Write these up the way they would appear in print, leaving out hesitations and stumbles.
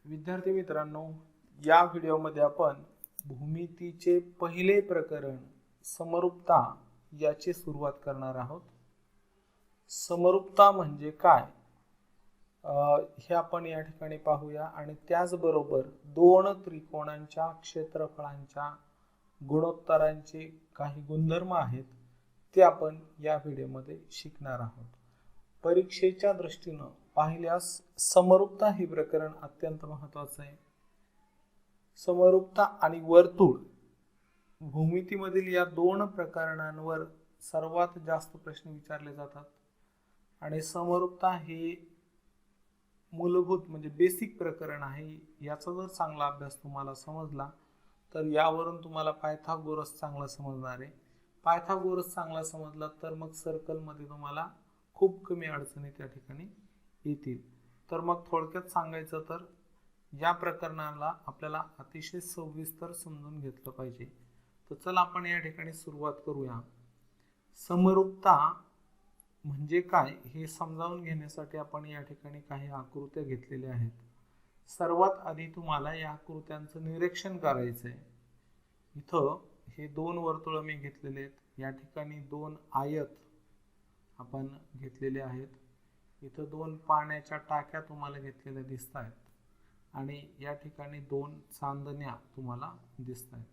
विद्यार्थी मित्रांनो, या व्हिडिओमध्ये आपण भूमितीचे पहिले प्रकरण समरूपता याची सुरुवात करणार आहोत। समरूपता म्हणजे काय हे आपण या ठिकाणी पाहूया आणि त्याचबरोबर दोन त्रिकोणांच्या क्षेत्रफळांच्या गुणोत्तरांचे काही गुणधर्म आहेत ते आपण या व्हिडिओमध्ये शिकणार आहोत। परीक्षेच्या दृष्टीने पाहिल्यास समरूपता हे प्रकरण अत्यंत महत्त्वाचे आहे। समरूपता आणि वर्तुळ भूमितीमधील या दोन प्रकरणांवर सर्वात जास्त प्रश्न विचारले जातात आणि समरूपता हे मूलभूत म्हणजे बेसिक प्रकरण आहे। याचा जर चांगला अभ्यास तुम्हाला समजला तर यावरून तुम्हाला पायथागोरस चांगला समजणार आहे। पायथागोरस चांगला समजला तर मग सर्कल मध्ये तुम्हाला खूप कमी अडचणी त्या ठिकाणी येतील। तर मग थोडक्यात सांगायचं तर या प्रकरणाला आपल्याला अतिशय सविस्तर समजून घेतलं पाहिजे। तर चला आपण या ठिकाणी सुरुवात करूया। समरूपता म्हणजे काय हे समजावून घेण्यासाठी आपण या ठिकाणी काही आकृत्या घेतलेल्या आहेत। सर्वात आधी तुम्हाला या आकृत्यांचं निरीक्षण करायचं आहे। इथं हे दोन वर्तुळ मी घेतलेले आहेत। या ठिकाणी दोन आयत आपण घेतलेले आहेत। इथं दोन पाण्याच्या टाक्या तुम्हाला घेतलेल्या दिसत आहेत आणि या ठिकाणी दोन चांदण्या तुम्हाला दिसत आहेत।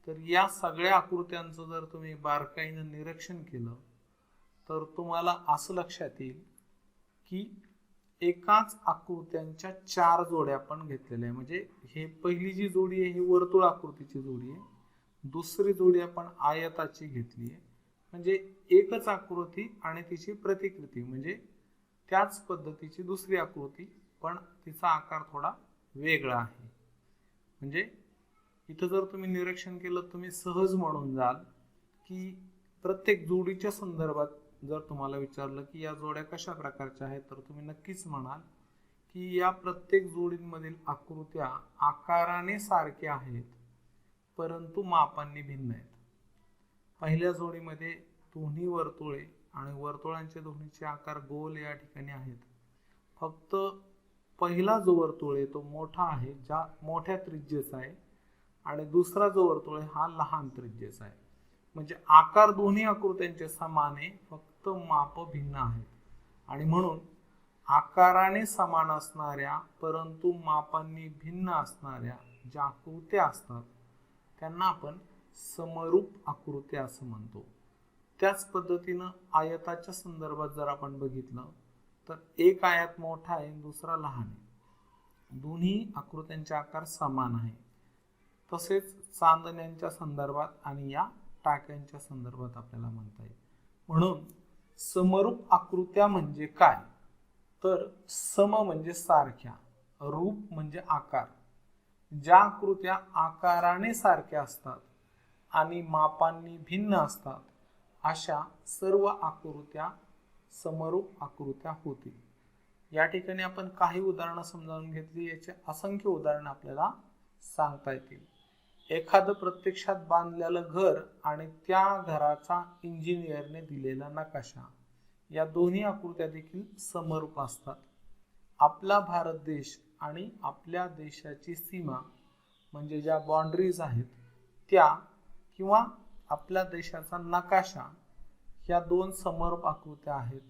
तर या सगळ्या आकृत्यांचं जर तुम्ही बारकाईने निरीक्षण केलं तर तुम्हाला असं लक्षात येईल की एकाच आकृत्यांच्या चार जोड्या आपण घेतलेल्या आहे। म्हणजे हे पहिली जी जोडी आहे ही वर्तुळ आकृतीची जोडी आहे, दुसरी जोडी आपण आयताची घेतली आहे। म्हणजे एकच आकृती आणि तिची प्रतिकृती म्हणजे त्याच पद्धतीची दुसरी आकृती पण तिचा आकार थोडा वेगळा आहे। म्हणजे इथं जर तुम्ही निरीक्षण केलं तुम्ही सहज म्हणून जाल की प्रत्येक जोडीच्या संदर्भात जर तुम्हाला विचारलं की या जोड्या कशा प्रकारच्या आहेत तर तुम्ही नक्कीच म्हणाल की या प्रत्येक जोडींमधील आकृत्या आकाराने सारख्या आहेत परंतु मापांनी भिन्न आहेत। पहिल्या जोडीमध्ये दोन्ही वर्तुळे आणि वर्तुळांचे दोन्हीचे आकार गोल या ठिकाणी आहेत। फक्त पहिला जो वर्तुळ आहे तो मोठा आहे, ज्या मोठ्या त्रिज्येचा आहे, आणि दुसरा जो वर्तुळ आहे हा लहान त्रिज्येचा आहे। म्हणजे आकार दोन्ही आकृत्यांचे समान आहे, फक्त माप भिन्न आहेत आणि म्हणून आकाराने समान असणाऱ्या परंतु मापांनी भिन्न असणाऱ्या ज्या आकृत्या असतात त्यांना आपण समरूप आकृत्या असं म्हणतो। त्याच पद्धतीनं आयताच्या संदर्भात जर आपण बघितलं तर एक आयत मोठा आहे दुसरा लहान आहे, दोन्ही आकृत्यांचे आकार समान आहे। तसेच चांदण्यांच्या संदर्भात आणि या टाक्यांच्या संदर्भात आपल्याला म्हणता येईल। म्हणून समरूप आकृत्या म्हणजे काय तर सम म्हणजे सारख्या, रूप म्हणजे आकार, ज्या आकृत्या आकाराने सारख्या असतात आणि मापांनी भिन्न असतात अशा सर्व आकृत्या समरूप आकृत्या होतील। या ठिकाणी आपण काही उदाहरणं समजावून घेतली, याचे असंख्य उदाहरणं आपल्याला सांगता येतील। एखादं प्रत्यक्षात बांधलेलं घर आणि त्या घराचा इंजिनियरने दिलेला नकाशा या दोन्ही आकृत्या देखील समरूप असतात। आपला भारत देश आणि आपल्या देशाची सीमा म्हणजे ज्या बाउंड्रीज आहेत त्या किंवा आपल्या देशाचा नकाशा या दोन समरूप आकृत्या आहेत।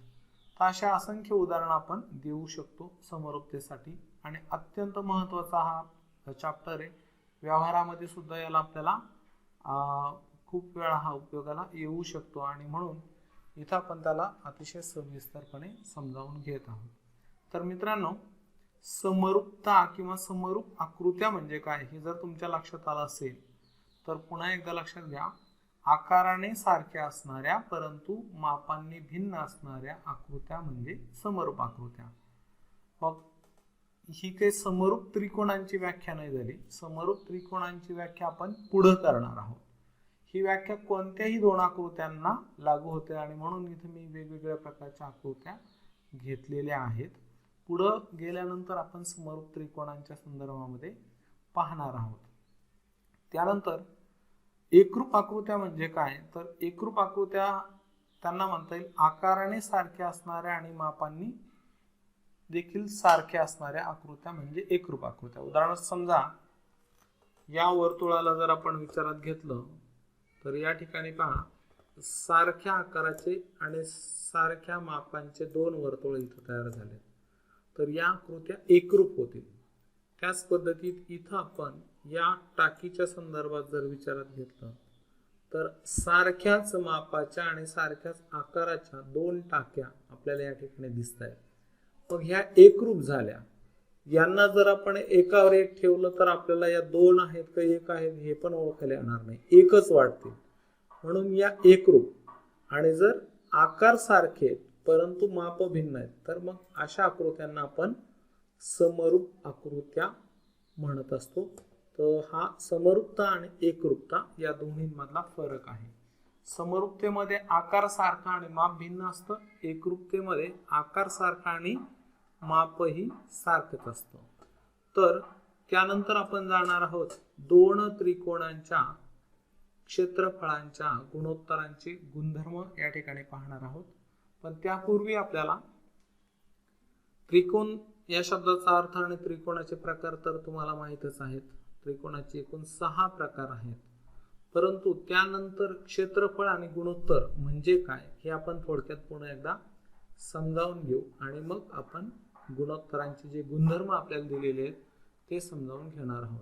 तर अशा असंख्य उदाहरणं आपण देऊ शकतो समरूपतेसाठी आणि अत्यंत महत्त्वाचा हा चॅप्टर आहे। व्यवहारामध्ये सुद्धा याला आपल्याला खूप वेळा हा उपयोगाला येऊ शकतो आणि म्हणून इथं आपण त्याला अतिशय सविस्तरपणे समजावून घेत आहोत। तर मित्रांनो, समरूपता किंवा समरूप आकृत्या म्हणजे काय हे जर तुमच्या लक्षात आलं असेल तर पुन्हा एकदा लक्षात घ्या, आकाराने सारख्या असणाऱ्या परंतु मापांनी भिन्न असणाऱ्या आकृत्या म्हणजे समरूप आकृत्या। मग ही काही समरूप त्रिकोणांची व्याख्या नाही झाली, समरूप त्रिकोणांची व्याख्या आपण पुढे करणार आहोत। ही व्याख्या कोणत्याही दोन आकृत्यांना लागू होते आणि म्हणून इथे मी वेगवेगळ्या प्रकारच्या आकृत्या घेतलेल्या आहेत। पुढे गेल्यानंतर आपण समरूप त्रिकोणांच्या संदर्भामध्ये पाहणार आहोत। त्यानंतर एकरूप आकृत्या म्हणजे काय तर एकरूप आकृत्या त्यांना म्हणता येईल आकाराने सारख्या असणाऱ्या आणि मापांनी देखील सारख्या असणाऱ्या आकृत्या म्हणजे एकरूप आकृत्या. उदाहरणार्थ समजा या वर्तुळाला जर आपण विचारात घेतलं तर या ठिकाणी पहा सारख्या आकाराचे आणि सारख्या मापांचे दोन वर्तुळ इथं तयार झाले, तर या आकृत्या एकरूप होतील. त्याच पद्धतीत इथं आपण या टाकीच्या संदर्भात जर विचारात घेतलं तर सारख्याच मापाच्या आणि सारख्याच आकाराच्या दोन टाक्या आपल्याला या ठिकाणी दिसत आहेत. मग ह्या एकरूप झाल्या. यांना जर आपण एकावर एक ठेवलं तर आपल्याला या दोन आहेत का एक आहेत हे पण ओळखायला येणार नाही, एकच वाटतील. म्हणून या एकरूप. आणि जर आकार सारखे परंतु माप भिन्न आहेत तर मग अशा आकृत्यांना आपण समरूप आकृत्या म्हणत असतो. तर हा समरूपता आणि एकरूपता या दोन्हींमधला फरक आहे. समरूपतेमध्ये आकार सारखा आणि माप भिन्न असतं, एकरूपतेमध्ये आकार सारखा आणि मापही सारखंच असतं. तर त्यानंतर आपण जाणार आहोत दोन त्रिकोणांच्या क्षेत्रफळांच्या गुणोत्तरांचे गुणधर्म या ठिकाणी पाहणार आहोत. पण त्यापूर्वी आपल्याला त्रिकोण या शब्दाचा अर्थ आणि त्रिकोणाचे प्रकार तर तुम्हाला माहीतच आहेत. त्रिकोणाचे एकूण 6 प्रकार आहेत, परंतु त्यानंतर क्षेत्रफळ आणि गुणोत्तर म्हणजे काय हे आपण थोडक्यात पुन्हा एकदा समजावून घेऊ आणि मग आपण गुणोत्तरांचे जे गुणधर्म आपल्याला दिलेले आहेत ते समजावून घेणार आहोत.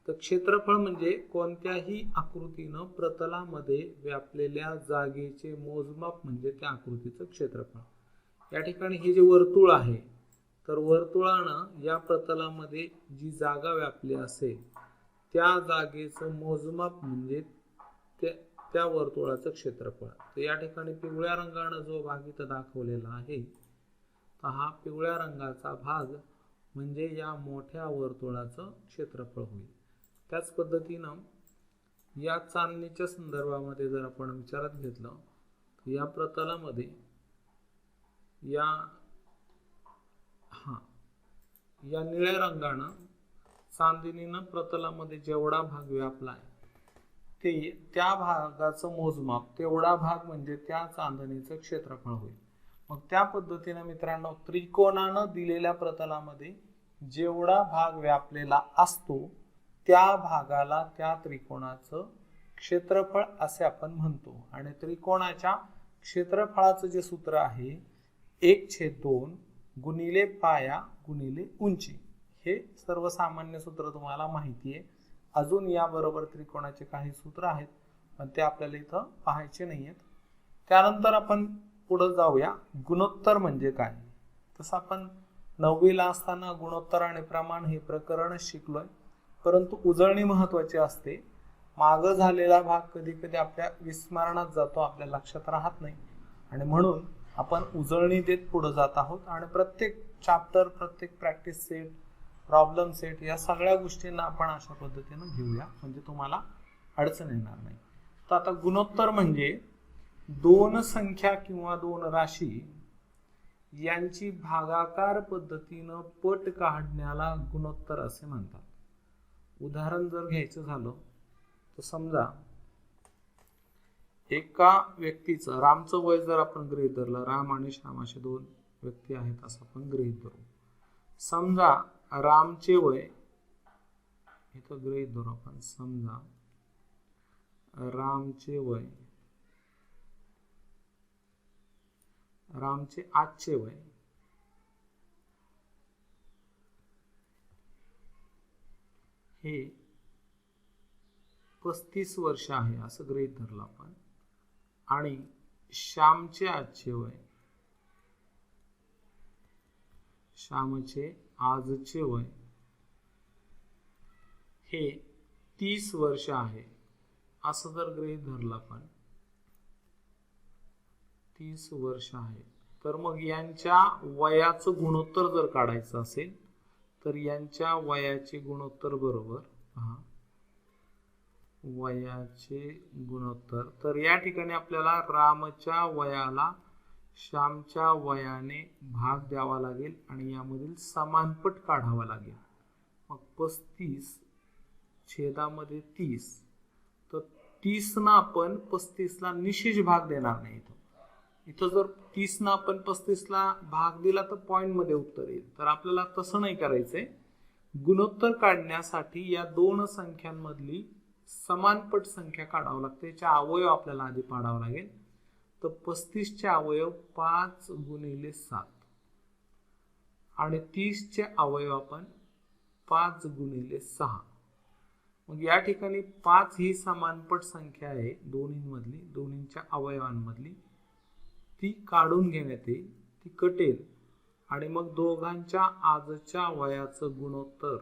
तर क्षेत्रफळ म्हणजे कोणत्याही आकृतीनं प्रतलामध्ये व्यापलेल्या जागेचे मोजमाप म्हणजे त्या आकृतीचं क्षेत्रफळ. या ठिकाणी हे जे वर्तुळ आहे तर वर्तुळानं या प्रतलामध्ये जी जागा व्यापली असेल त्या जागेचं मोजमाप म्हणजे त्या वर्तुळाचं क्षेत्रफळ. तर या ठिकाणी पिवळ्या रंगानं जो भाग इथं दाखवलेला आहे तर हा पिवळ्या रंगाचा भाग म्हणजे या मोठ्या वर्तुळाचं क्षेत्रफळ होईल. त्याच पद्धतीनं या चांदणीच्या संदर्भामध्ये जर आपण विचारात घेतलं तर या प्रतलामध्ये या निळ्या रंगानं चांदणीनं प्रतलामध्ये जेवढा भाग व्यापलाय ते त्या भागाचं मोजमाप तेवढा भाग म्हणजे त्या चांदणीचं क्षेत्रफळ होईल. मग त्या पद्धतीनं मित्रांनो त्रिकोणानं दिलेल्या प्रतलामध्ये जेवढा भाग व्यापलेला असतो त्या भागाला त्या त्रिकोणाचं क्षेत्रफळ असे आपण म्हणतो. आणि त्रिकोणाच्या क्षेत्रफळाचं जे सूत्र आहे 1/2 गुणिले पाया गुणिले उंची. हे सर्वसामान्य सूत्र तुम्हाला माहिती आहे. अजून याबरोबर त्रिकोणाचे काही सूत्र आहेत पण ते आपल्याला इथं पाहायचे नाही आहेत. त्यानंतर आपण पुढे जाऊया गुणोत्तर म्हणजे काय. तसं आपण 9वीला असताना गुणोत्तर आणि प्रमाण हे प्रकरण शिकलोय, परंतु उजळणी महत्वाची असते. मागं झालेला भाग कधी कधी आपल्या विस्मरणात जातो, आपल्या लक्षात राहत नाही आणि म्हणून आपण उजळणी देत पुढे जात आहोत. आणि प्रत्येक चॅप्टर प्रत्येक प्रॅक्टिस सेट प्रॉब्लेम सेट या सगळ्या गोष्टींना आपण अशा पद्धतीनं घेऊया म्हणजे तुम्हाला अडचण येणार नाही. तर आता गुणोत्तर म्हणजे दोन संख्या किंवा दोन राशी यांची भागाकार पद्धतीनं पट काढण्याला गुणोत्तर असे म्हणतात. उदाहरण जर घ्यायचं झालं तर समजा एका व्यक्तीचं रामचं वय जर आपण गृहीत धरलं, राम आणि श्याम असे दोन व्यक्ती आहेत असं आपण गृहीत धरू. समजा रामचे वय इथं गृहीत धरू आपण, समजा रामचे आजचे वय हे 35 वर्ष आहे असं गृहीत धरलं आपण. आणि श्यामचे आजचे वय हे 30 वर्ष आहे असं जर गृहीत धरलं आपण, 30 वर्ष आहे. तर मग यांच्या वयाचं गुणोत्तर जर काढायचं असेल तर यांच्या वयाचे गुणोत्तर बरोबर वयाचे गुणोत्तर. तर या ठिकाणी आपल्याला रामच्या वयाला श्यामच्या वयाने भाग द्यावा लागेल आणि यामधील समानपट काढावा लागेल. मग 35 छेदामध्ये 30, तर 30 ना आपण 35 ला निशेष भाग देणार नाही. इथं जर 30 ना आपण 35 ला भाग दिला तर पॉइंट मध्ये उत्तर येईल. तर आपल्याला तसं नाही करायचंय. गुणोत्तर काढण्यासाठी या दोन संख्यांमधली समानपट संख्या काढावं लागते. याचे अवयव आपल्याला आधी पाडावं लागेल. तर 35 चे अवयव 5 गुणिले 7 आणि 30 चे अवयव आपण 5 गुणिले 6. मग या ठिकाणी 5 ही समानपट संख्या आहे दोन्हीमधली, दोन्हीच्या अवयवांमधली. ती काढून घेण्यात येईल, ती कटेल आणि मग दोघांच्या आजच्या वयाचं गुणोत्तर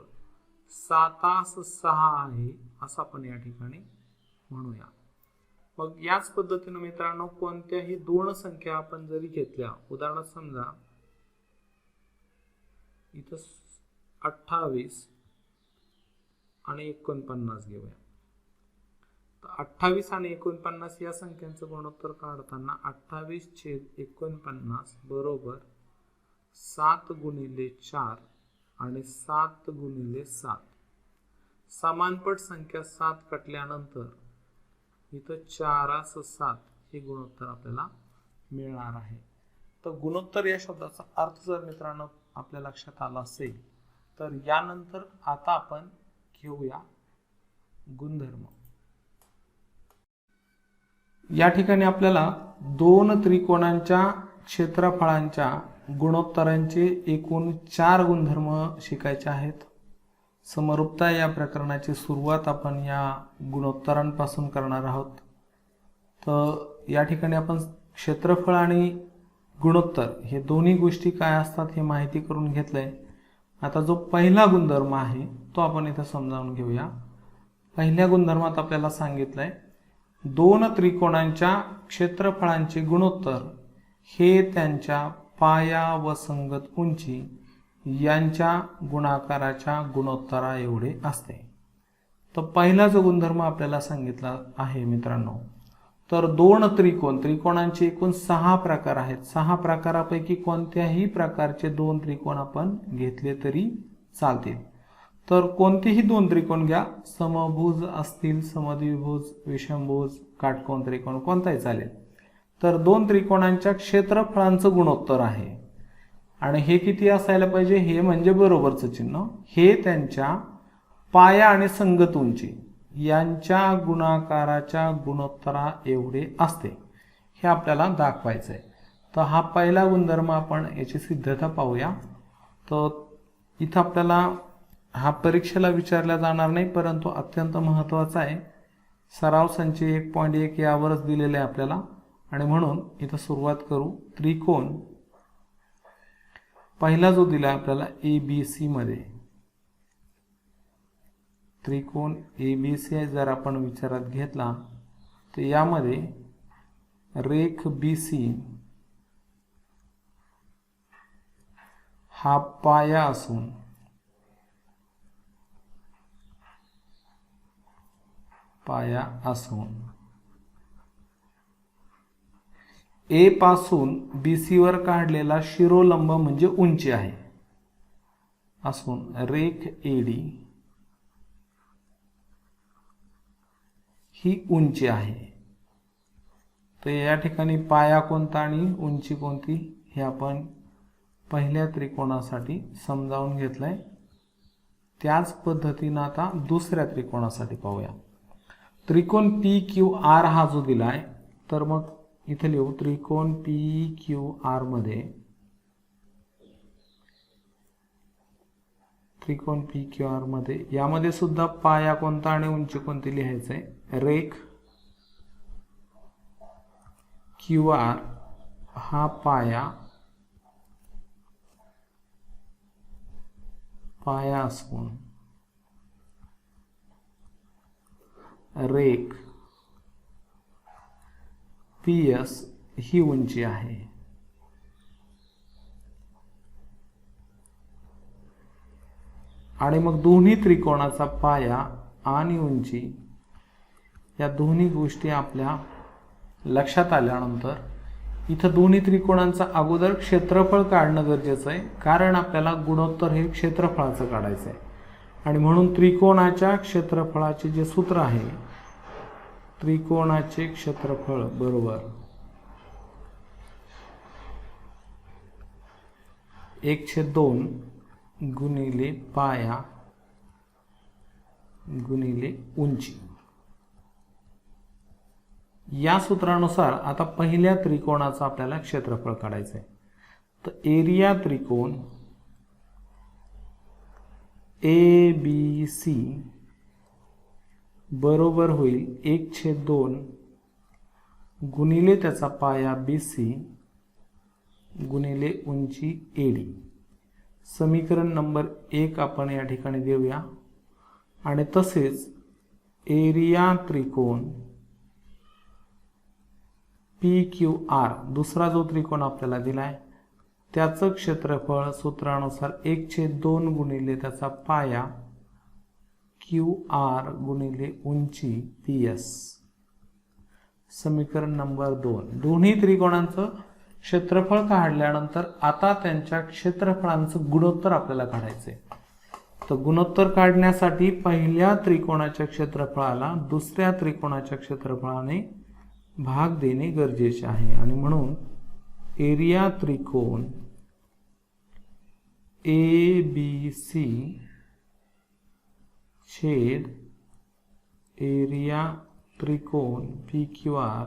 7:6 आहे असं आपण या ठिकाणी म्हणूया. मग याच पद्धतीने मित्रांनो कोणत्याही दोन संख्या आपण जरी घेतल्या, उदाहरणार्थ समजा इथं 28 आणि 49 घेऊया. तर 28 आणि 49 या संख्यांचं गुणोत्तर काढताना 28/49 बरोबर 7 गुणिले 4 आणि 7 गुणिले 7. समानपट संख्या 7 कटल्यानंतर इथं 4:7 हे गुणोत्तर आपल्याला मिळणार आहे. तर गुणोत्तर या शब्दाचा अर्थ जर मित्रांनो आपल्या लक्षात आला असेल तर यानंतर आता आपण घेऊया गुणधर्म. या ठिकाणी आपल्याला दोन त्रिकोणांच्या क्षेत्रफळांच्या गुणोत्तरांचे एकूण 4 गुणधर्म शिकायचे आहेत. समरूपता या प्रकरणाची सुरुवात आपण या गुणोत्तरांपासून करणार आहोत. तर या ठिकाणी आपण क्षेत्रफळ आणि गुणोत्तर हे दोन्ही गोष्टी काय असतात हे माहिती करून घेतलंय. आता जो पहिला गुणधर्म आहे तो आपण इथे समजावून घेऊया. पहिल्या गुणधर्मात आपल्याला सांगितलंय दोन त्रिकोणांच्या क्षेत्रफळांचे गुणोत्तर हे त्यांच्या पाया व संगत उंची यांच्या गुणाकाराच्या गुणोत्तरा एवढे असते. तर पहिला जो गुणधर्म आपल्याला सांगितला आहे मित्रांनो, तर दोन त्रिकोणांचे एकूण 6 प्रकार आहेत. 6 प्रकारापैकी कोणत्याही प्रकारचे दोन त्रिकोण आपण घेतले तरी चालतील. तर कोणतेही दोन त्रिकोण घ्या, समभुज असतील, समद्विभुज, विषमभुज, काटकोन त्रिकोण कोणताही चालेल. तर दोन त्रिकोणांच्या क्षेत्रफळांचं गुणोत्तर आहे आणि हे किती असायला पाहिजे, हे म्हणजे बरोबरचं चिन्ह, हे त्यांच्या पाया आणि संगत उंची यांच्या गुणाकाराच्या गुणोत्तरा एवढे असते, हे आपल्याला दाखवायचं आहे. तर हा पहिला गुणधर्म आपण याची सिद्धता पाहूया. तर इथं आपल्याला हा परीक्षेला विचारला जाणार नाही परंतु अत्यंत महत्त्वाचा आहे. सराव संच 1.1 यावरच दिलेले आहे आपल्याला आणि म्हणून इथं सुरुवात करू. त्रिकोण पहिला जो दिला आपल्याला ABC मध्ये, त्रिकोण ABC जर आपण विचारात घेतला तर यामध्ये रेख BC हा पाया असून A पासून BC वर काढलेला शिरोलंब म्हणजे उंची आहे असून रेख AD ही उंची आहे. तर या ठिकाणी पाया कोणता आणि उंची कोणती हे आपण पहिल्या त्रिकोणासाठी समजावून घेतलंय. त्याच पद्धतीने आता दुसऱ्या त्रिकोणासाठी पाहूया. त्रिकोण PQR हा जो दिलाय तर मग इथे लिहू त्रिकोण PQR मध्ये, त्रिकोण PQR मध्ये यामध्ये सुद्धा पाया कोणता आणि उंची कोणती लिहायचंय. रेख QR हा पाया असून रेख PS ही उंची आहे. आणि मग दोन्ही त्रिकोणाचा पाया आणि उंची या दोन्ही गोष्टी आपल्या लक्षात आल्यानंतर इथं दोन्ही त्रिकोणांचा अगोदर क्षेत्रफळ काढणं गरजेचं आहे, कारण आपल्याला गुणोत्तर हे क्षेत्रफळाचं काढायचं आहे. आणि म्हणून त्रिकोणाच्या क्षेत्रफळाचे जे सूत्र आहे, त्रिकोणाचे क्षेत्रफळ बरोबर 1/2 गुणिले पाया गुणिले उंची. या सूत्रानुसार आता पहिल्या त्रिकोणाचं आपल्याला क्षेत्रफळ काढायचं आहे. तर एरिया त्रिकोण ABC बरोबर होईल 1/2 गुणिले त्याचा पाया BC गुणिले उंची AD. समीकरण नंबर 1 आपण या ठिकाणी देऊया. आणि तसेच एरिया त्रिकोण PQR दुसरा जो त्रिकोण आपल्याला दिलाय त्याचं क्षेत्रफळ सूत्रानुसार 1/2 गुणिले त्याचा पाया QR गुणिले उंची PS. समीकरण नंबर 2. दोन्ही त्रिकोणांचं क्षेत्रफळ काढल्यानंतर आता त्यांच्या क्षेत्रफळांचं गुणोत्तर आपल्याला काढायचे. तर गुणोत्तर काढण्यासाठी पहिल्या त्रिकोणाच्या क्षेत्रफळाला दुसऱ्या त्रिकोणाच्या क्षेत्रफळाने भाग देणे गरजेचे आहे. आणि म्हणून एरिया त्रिकोण ABC छेद एरिया त्रिकोण PQR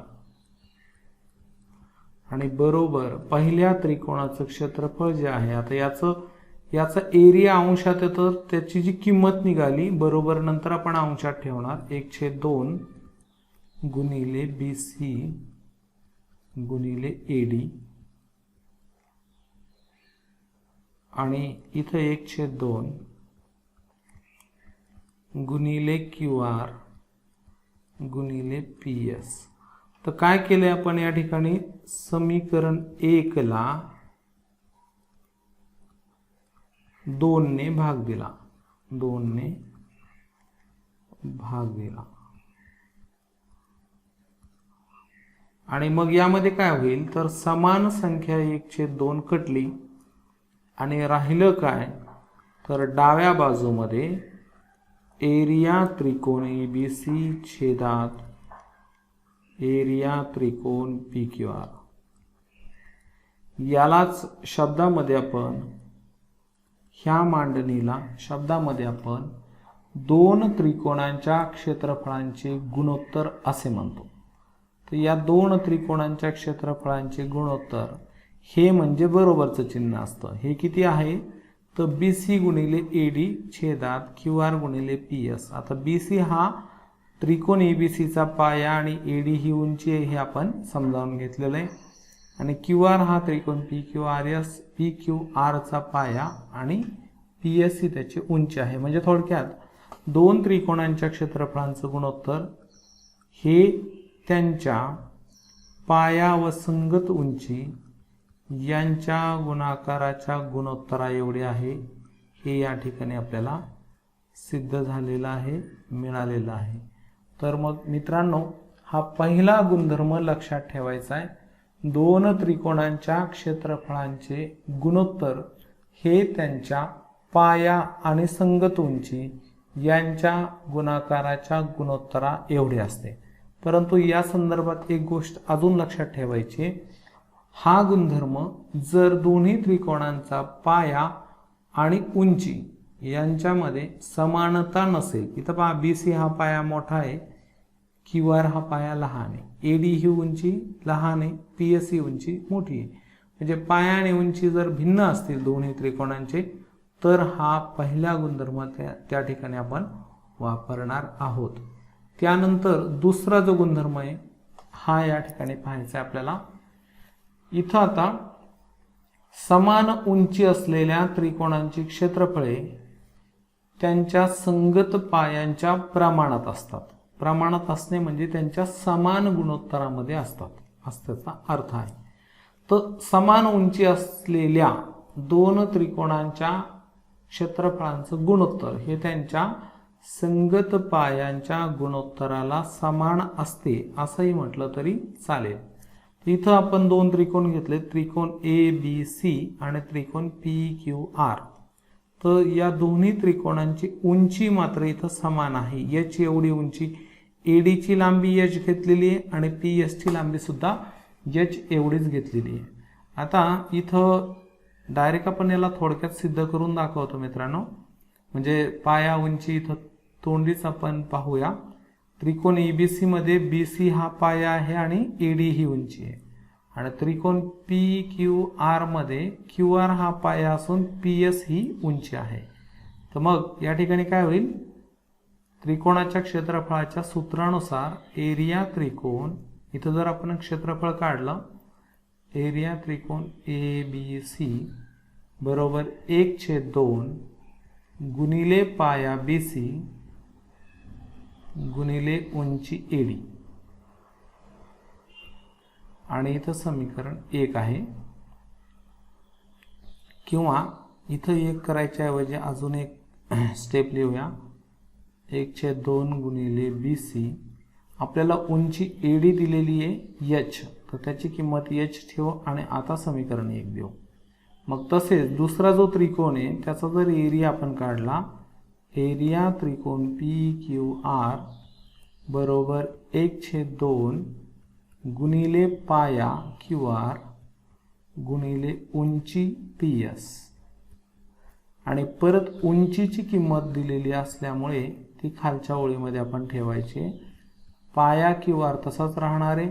आणि बरोबर पहिल्या त्रिकोणाचं क्षेत्रफळ जे आहे, आता याचा एरिया अंशात येतं, त्याची जी किंमत निघाली बरोबर नंतर आपण अंशात ठेवणार 1/2 गुणिले BC गुणिले AD आणि इथं 1/2 गुणिले QR गुणिले PS. तर काय केलंय आपण या ठिकाणी समीकरण 1 ला 2 ने भाग दिला. आणि मग यामध्ये काय होईल तर समान संख्या 1/2 कटली आणि राहिलं काय तर डाव्या बाजूमध्ये एरिया त्रिकोण ABC छेदात एरिया त्रिकोण PQR. यालाच शब्दामध्ये आपण ह्या मांडणीला शब्दामध्ये आपण दोन त्रिकोणांच्या क्षेत्रफळांचे गुणोत्तर असे म्हणतो. तर या दोन त्रिकोणांच्या क्षेत्रफळांचे गुणोत्तर हे म्हणजे बरोबरचं चिन्ह असतं. हे किती आहे तर BC गुणिले AD छेदात QR गुणिले PS. आता BC हा त्रिकोण ABC चा पाया आणि AD ही उंची आहे हे आपण समजावून घेतलेलं आहे. आणि QR हा त्रिकोण PQR चा पाया आणि PS ही त्याची उंची आहे. म्हणजे थोडक्यात दोन त्रिकोणांच्या क्षेत्रफळांचं गुणोत्तर हे त्यांच्या पाया व संगत उंची यांच्या गुणाकाराच्या गुणोत्तरा एवढे आहे. हे या ठिकाणी आपल्याला सिद्ध झालेलं आहे, मिळालेलं आहे. तर मग मित्रांनो, हा पहिला गुणधर्म लक्षात ठेवायचा आहे. दोन त्रिकोणांच्या क्षेत्रफळांचे गुणोत्तर हे त्यांच्या पाया आणि संगत उंची यांच्या गुणाकाराच्या गुणोत्तरा एवढे असते. परंतु या संदर्भात एक गोष्ट अजून लक्षात ठेवायची, हा गुणधर्म जर दोन्ही त्रिकोणांचा पाया आणि उंची यांच्यामध्ये समानता नसेल, इथं पहा BC हा पाया मोठा आहे, QR हा पाया लहान आहे, AD ही उंची लहान आहे, PS ही उंची मोठी आहे. म्हणजे पाया आणि उंची जर भिन्न असतील दोन्ही त्रिकोणांचे तर हा पहिला गुणधर्म त्या ठिकाणी आपण वापरणार आहोत. त्यानंतर दुसरा जो गुणधर्म आहे हा या ठिकाणी पाहायचा आहे आपल्याला. इथं आता समान उंची असलेल्या त्रिकोणांची क्षेत्रफळे त्यांच्या संगत पायांच्या प्रमाणात असतात. प्रमाणात असणे म्हणजे त्यांच्या समान गुणोत्तरामध्ये असतात असा त्याचा अर्थ आहे. तर समान उंची असलेल्या दोन त्रिकोणांच्या क्षेत्रफळांचं गुणोत्तर हे त्यांच्या संगत पायांच्या गुणोत्तराला समान असते असंही म्हटलं तरी चालेल. इथं आपण दोन त्रिकोण घेतले, त्रिकोण ABC आणि त्रिकोण PQR. तर या दोन्ही त्रिकोणांची उंची मात्र इथं समान आहे. H एवढी उंची, AD ची लांबी H घेतलेली आहे आणि PS ची लांबी सुद्धा H एवढीच घेतलेली आहे. आता इथं डायरेक्ट आपण याला थोडक्यात सिद्ध करून दाखवतो मित्रांनो. म्हणजे पाया उंची इथं तोंडीच आपण पाहूया. त्रिकोण एबीसी मध्ये बीसी हा पाया आहे आणि एडी ही उंची आहे. आणि त्रिकोण पी क्यू आर मध्ये क्यू आर हा पाया असून पी एस ही उंची आहे. तर मग या ठिकाणी काय होईल, त्रिकोणाच्या क्षेत्रफळाच्या सूत्रानुसार एरिया त्रिकोण, इथं जर आपण क्षेत्रफळ काढलं, एरिया त्रिकोण ए बी सी बरोबर 1/2 गुणिले पाया बी सी गुणिले उंची एडी. आणि इथं समीकरण 1 आहे. किंवा इथं 1 करायच्या ऐवजी अजून एक स्टेप लिहूया. 1/2 गुणिले बी सी, आपल्याला उंची एडी दिलेली आहे एच, तर त्याची किंमत एच ठेवू आणि आता समीकरण 1 देऊ. मग तसेच दुसरा जो त्रिकोण आहे त्याचा जर एरिया आपण काढला, एरिया त्रिकोण पी क्यू आर बरोबर 1/2 गुणिले पाया क्यू आर गुणिले उंची पी एस. आणि परत उंचीची किंमत दिलेली असल्यामुळे ती खालच्या ओळीमध्ये आपण ठेवायची. पाया क्यू आर तसाच राहणार आहे,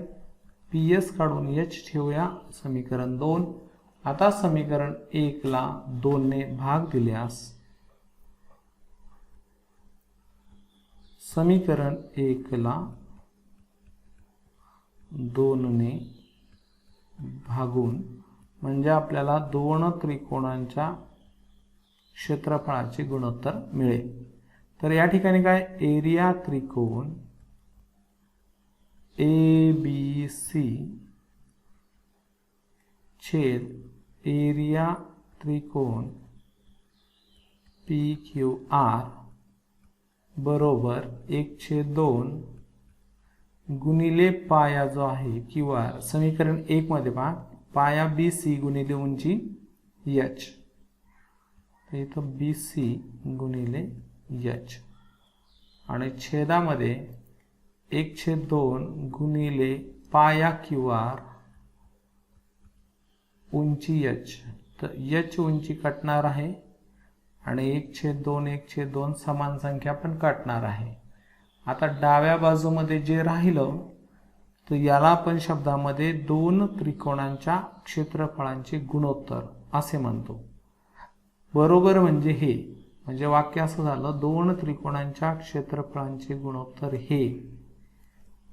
पी एस काढून एच ठेवूया. समीकरण 2. आता समीकरण 1 ला 2 ने भाग दिल्यास समीकरण 1 ला 2 ने भागून म्हणजे आपल्याला दोन त्रिकोणांच्या क्षेत्रफळाचे गुणोत्तर मिळेल. तर या ठिकाणी काय, एरिया त्रिकोण ए बी सी छेद एरिया त्रिकोण पी क्यू आर बरोबर 1/2 गुणिले पाया जो आहे क्यू आर, समीकरण 1 मध्ये पहा, पाया बी सी गुणिले उंची एच, तर इथं बी सी गुणिले एच आणि छेदामध्ये 1/2 गुणिले पाया क्यू आर उंची एच, तर एच उंची कटणार आहे आणि 1/2 1/2 समान संख्या पण कटणार आहे. आता डाव्या बाजूमध्ये जे राहिलं तर याला आपण शब्दामध्ये दोन त्रिकोणांच्या क्षेत्रफळांचे गुणोत्तर असे म्हणतो. बरोबर म्हणजे हे, म्हणजे वाक्य असं झालं, दोन त्रिकोणांच्या क्षेत्रफळांचे गुणोत्तर हे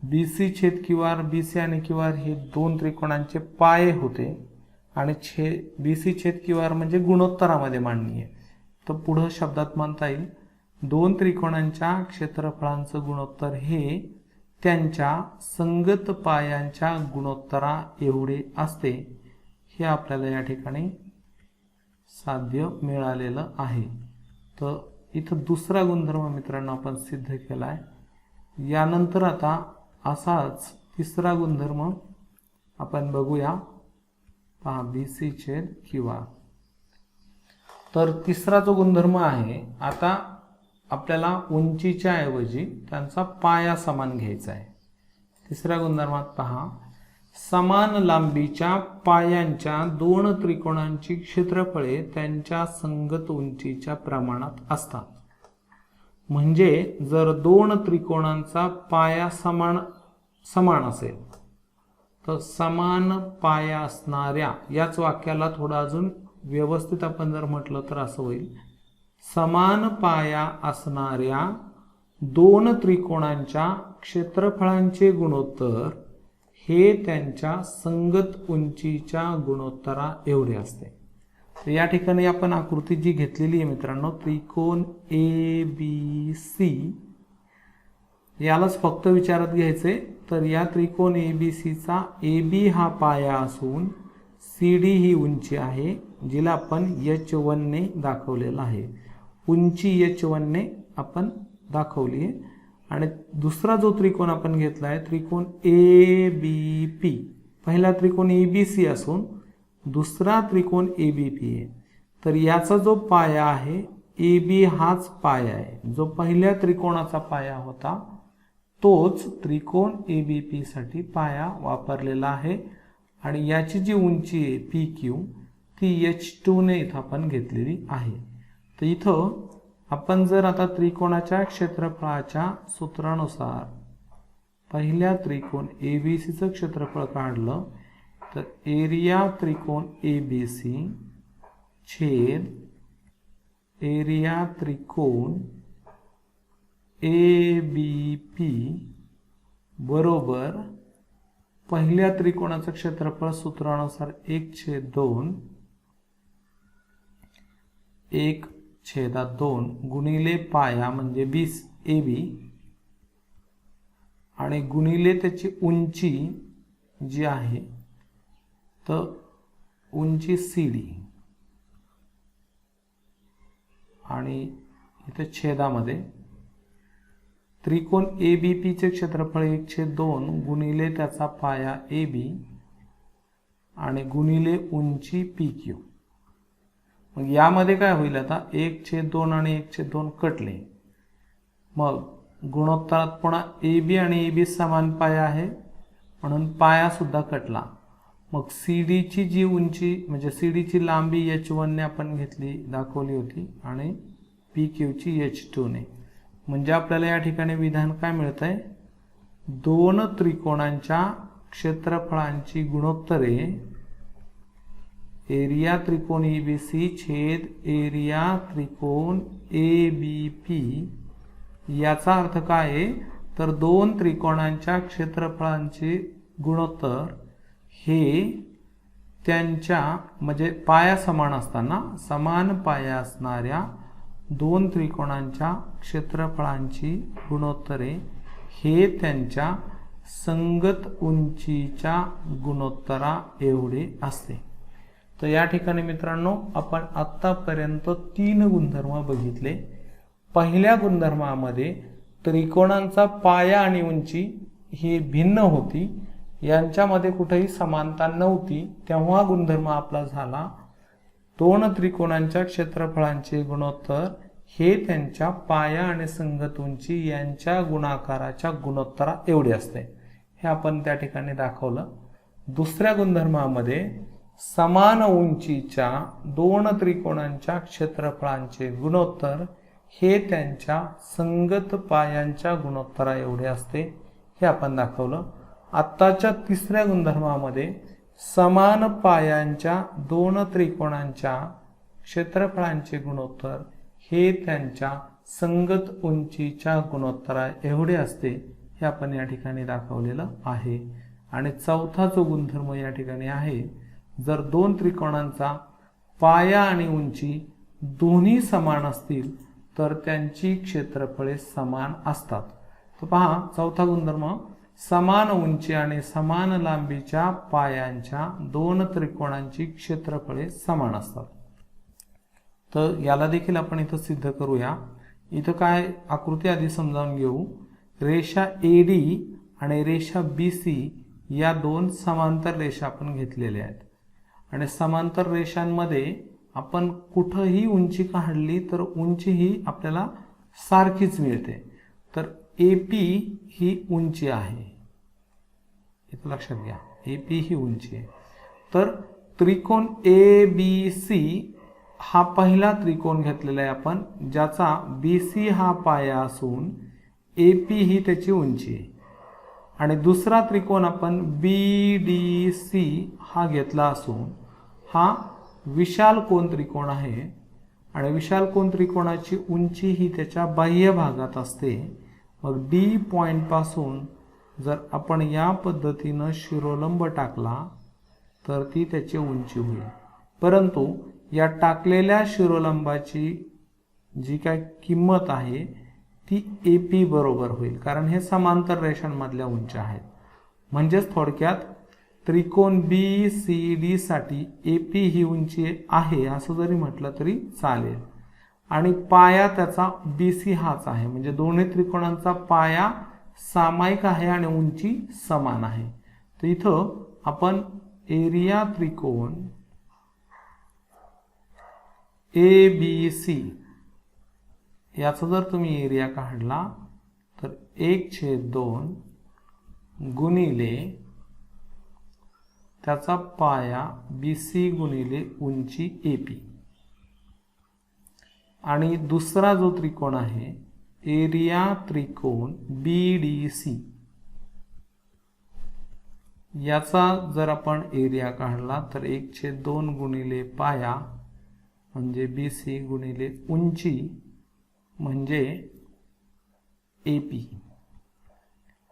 बीसी छेद क्यू आर, बीसी आणि क्यू आर हे दोन त्रिकोणांचे पाये होते आणि बीसी छेद क्यू आर म्हणजे गुणोत्तरामध्ये मांडणी आहे. तर पुढे शब्दात म्हणता येईल दोन त्रिकोणांच्या क्षेत्रफळांचं गुणोत्तर हे त्यांच्या संगत पायांच्या गुणोत्तरा एवढे असते. हे आपल्याला या ठिकाणी साध्य मिळालेलं आहे. तर इथं दुसरा गुणधर्म मित्रांनो आपण सिद्ध केला आहे. यानंतर आता असाच तिसरा गुणधर्म आपण बघूया. पहा, बीसी छेद क्यू आर. तर तिसरा जो गुणधर्म आहे, आता आपल्याला उंचीच्या ऐवजी त्यांचा पाया समान घ्यायचा आहे. तिसऱ्या गुणधर्मात पहा, समान लांबीच्या पायांच्या दोन त्रिकोणांची क्षेत्रफळे त्यांच्या संगत उंचीच्या प्रमाणात असतात. म्हणजे जर दोन त्रिकोणांचा पाया समान असेल तर समान पाया असणाऱ्या, याच वाक्याला थोडं अजून व्यवस्थित आपण जर म्हटलं तर असं होईल, समान पाया असणाऱ्या दोन त्रिकोणांच्या क्षेत्रफळांचे गुणोत्तर हे त्यांच्या संगत उंचीच्या गुणोत्तरा एवढे असते. तर या ठिकाणी आपण आकृती जी घेतलेली आहे मित्रांनो, त्रिकोण ए बी सी, यालाच फक्त विचारात घ्यायचे. तर या त्रिकोण ए बी सीचा ए बी हा पाया असून सी डी ही उंची आहे, जिला आपण H1 ने दाखवलेला आहे. उंची H1 ने आपण दाखवली आहे. आणि दुसरा जो त्रिकोण आपण घेतला आहे, त्रिकोण ए बी पी, पहिला त्रिकोण ए बी सी असून दुसरा त्रिकोण ए बी पी आहे. तर याचा जो पाया आहे ए बी हाच पाया आहे, जो पहिल्या त्रिकोणाचा पाया होता तोच त्रिकोण ए बी पी साठी पाया वापरलेला आहे. आणि याची जी उंची आहे पी क्यू, ती H2 ने इथं आपण घेतलेली आहे. तर इथं आपण जर आता त्रिकोणाच्या क्षेत्रफळाच्या सूत्रानुसार पहिल्या त्रिकोण ABCचं क्षेत्रफळ काढलं तर एरिया त्रिकोण ABC छेद एरिया त्रिकोण ABP बरोबर पहिल्या त्रिकोणाचं क्षेत्रफळ सूत्रानुसार 1/2 1/2 गुणिले पाया म्हणजे AB आणि गुणिले त्याची उंची जी आहे तर उंची CD आणि इथे छेदामध्ये त्रिकोण ABP चे क्षेत्रफळ 1/2 गुणिले त्याचा पाया AB आणि गुणिले उंची PQ. मग यामध्ये काय होईल आता 1/2 आणि 1/2 कटले, मग गुणोत्तरात पुन्हा AB आणि AB समान पाया आहे म्हणून पाया सुद्धा कटला. मग CD ची जी उंची म्हणजे CD ची लांबी H1 ने आपण घेतली दाखवली होती आणि PQ ची H2 ने. म्हणजे आपल्याला या ठिकाणी विधान काय मिळतंय, दोन त्रिकोणांच्या क्षेत्रफळांची गुणोत्तरे एरिया त्रिकोण ABC छेद एरिया त्रिकोण ABP याचा अर्थ काय आहे तर दोन त्रिकोणांच्या क्षेत्रफळांचे गुणोत्तर हे त्यांच्या म्हणजे पाया समान असताना समान पाया असणाऱ्या दोन त्रिकोणांच्या क्षेत्रफळांची गुणोत्तरे हे त्यांच्या संगत उंचीच्या गुणोत्तरा एवढे असते. तर या ठिकाणी मित्रांनो आपण आतापर्यंत 3 गुणधर्म बघितले. पहिल्या गुणधर्मामध्ये त्रिकोणांचा पाया आणि उंची ही भिन्न होती, यांच्यामध्ये कुठेही समानता नव्हती, तेव्हा गुणधर्म आपला झाला दोन त्रिकोणांच्या क्षेत्रफळांचे गुणोत्तर हे त्यांच्या पाया आणि संगत उंची यांच्या गुणाकाराच्या गुणोत्तरा एवढे असते. हे आपण त्या ठिकाणी दाखवलं. दुसऱ्या गुणधर्मामध्ये समान उंचीच्या दोन त्रिकोणांच्या क्षेत्रफळांचे गुणोत्तर हे त्यांच्या संगत पायांच्या गुणोत्तरा एवढे असते, हे आपण दाखवलं. आत्ताच्या तिसऱ्या गुणधर्मामध्ये समान पायांच्या दोन त्रिकोणांच्या क्षेत्रफळांचे गुणोत्तर हे त्यांच्या संगत उंचीच्या गुणोत्तरा एवढे असते, हे आपण या ठिकाणी दाखवलेलं आहे. आणि चौथा जो गुणधर्म या ठिकाणी आहे, जर दोन त्रिकोणांचा पाया आणि उंची दोन्ही समान असतील तर त्यांची क्षेत्रफळे समान असतात. तर पहा चौथा गुणधर्म, समान उंची आणि समान लांबीच्या पायांच्या दोन त्रिकोणांची क्षेत्रफळे समान असतात. तर याला देखील आपण इथं सिद्ध करूया. इथं काय आकृती आधी समजावून घेऊ. रेषा AD आणि रेषा BC या दोन समांतर रेषा आपण घेतलेल्या आहेत आणि समांतर रेषांमध्ये आपण कुठेही उंची काढली तर उंची ही आपल्याला सारखीच मिळते. तर AP ही उंची आहे, इथं लक्षात घ्या, AP ही उंची आहे. तर त्रिकोण ABC हा पहिला त्रिकोण घेतलेला आहे आपण, ज्याचा BC हा पाया असून AP ही त्याची उंची आहे. आणि दुसरा त्रिकोण आपण BDC हा घेतला असून हा विशाल कोन त्रिकोण आहे आणि विशाल कोन त्रिकोणाची उंची ही त्याच्या बाह्य भागात असते. मग D पॉइंट पासून जर आपण या पद्धतीनं शिरोलंब टाकला तर ती त्याची उंची होईल. परंतु या टाकलेल्या शिरोलंबाची जी काय किंमत आहे ती AP बरोबर होईल, कारण हे समांतर रेषांमधल्या उंच्या आहेत. म्हणजेच थोडक्यात त्रिकोण BCD साठी AP ही उंची आहे असं जरी म्हटलं तरी चालेल. आणि पाया त्याचा BC हाच आहे, म्हणजे दोन्ही त्रिकोणांचा पाया सामायिक आहे आणि उंची समान आहे. तर इथं आपण एरिया त्रिकोण ABC याचा जर तुम्ही एरिया काढला तर 1/2 गुणिले त्याचा पाया BC गुणिले उंची AP आणि दुसरा जो त्रिकोण आहे एरिया त्रिकोण BDC, याचा जर आपण एरिया काढला तर 1/2 गुणिले पाया म्हणजे BC गुणिले उंची म्हणजे AP.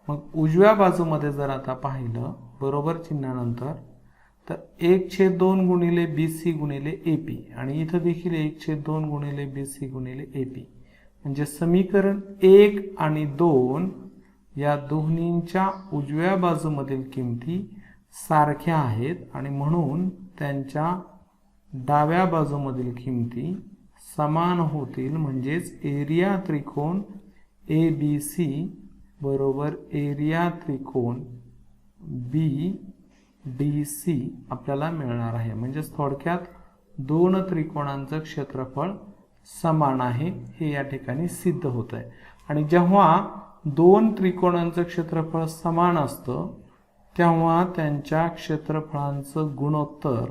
मग उजव्या बाजूमध्ये जर आता पाहिलं बरोबर चिन्हानंतर तर 1/2 गुणिले BC गुणिले AP आणि इथं देखील 1/2 गुणिले BC गुणिले AP म्हणजे समीकरण 1 आणि 2 या दोन्हींच्या उजव्या बाजूमधील किमती सारख्या आहेत आणि म्हणून त्यांच्या डाव्या बाजूमधील किमती समान होतील. म्हणजेच एरिया त्रिकोण ABC बरोबर एरिया त्रिकोण BDC आपल्याला मिळणार आहे. म्हणजेच थोडक्यात दोन त्रिकोणांचं क्षेत्रफळ समान आहे हे या ठिकाणी सिद्ध होत आहे. आणि जेव्हा दोन त्रिकोणांचं क्षेत्रफळ समान असतं तेव्हा त्यांच्या क्षेत्रफळांचं गुणोत्तर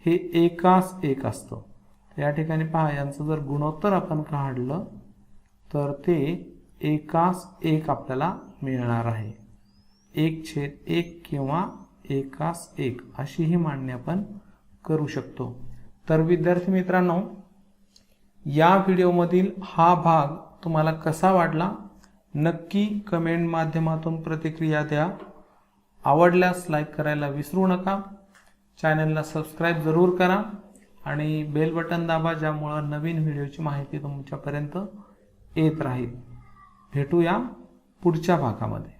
हे 1:1 असतं. या ठिकाणी पहा, यांचं जर गुणोत्तर आपण काढलं तर ते 1:1 आपल्याला मिळणार आहे. 1/1 किंवा 1:1 अशी ही मांडणी आपण करू शकतो. तर विद्यार्थी मित्रांनो, या व्हिडिओमधील हा भाग तुम्हाला कसा वाटला नक्की कमेंट माध्यमातून प्रतिक्रिया द्या. आवडल्यास लाईक करायला विसरू नका. चॅनलला सबस्क्राईब जरूर करा आणि बेल बटन दाबा, ज्यामुळे नवीन व्हिडिओची माहिती तुमच्यापर्यंत येत राहील. भेटूया पुढच्या भागामध्ये.